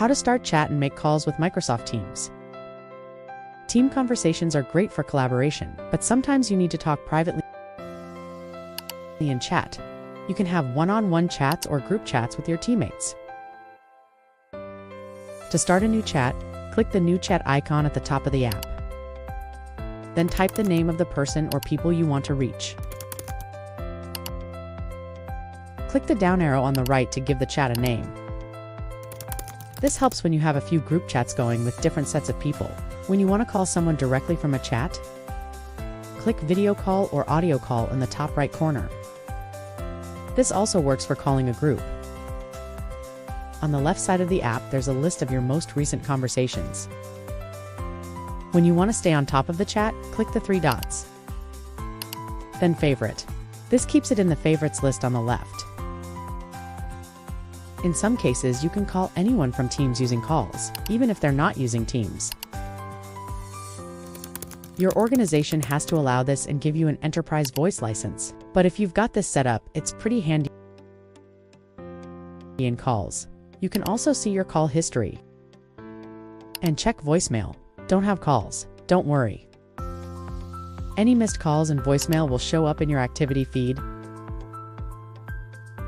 How to start chat and make calls with Microsoft Teams. Team conversations are great for collaboration, but sometimes you need to talk privately in chat. You can have one-on-one chats or group chats with your teammates. To start a new chat, click the new chat icon at the top of the app. Then type the name of the person or people you want to reach. Click the down arrow on the right to give the chat a name. This helps when you have a few group chats going with different sets of people. When you want to call someone directly from a chat, click video call or audio call in the top right corner. This also works for calling a group. On the left side of the app, there's a list of your most recent conversations. When you want to stay on top of the chat, click the three dots. Then Favorite. This keeps it in the favorites list on the left. In some cases, you can call anyone from Teams using calls, even if they're not using Teams. Your organization has to allow this and give you an enterprise voice license. But if you've got this set up, it's pretty handy in calls. You can also see your call history and check voicemail. Don't have calls? Don't worry. Any missed calls and voicemail will show up in your activity feed.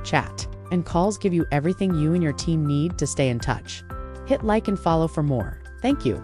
Chat and calls give you everything you and your team need to stay in touch. Hit like and follow for more. Thank you.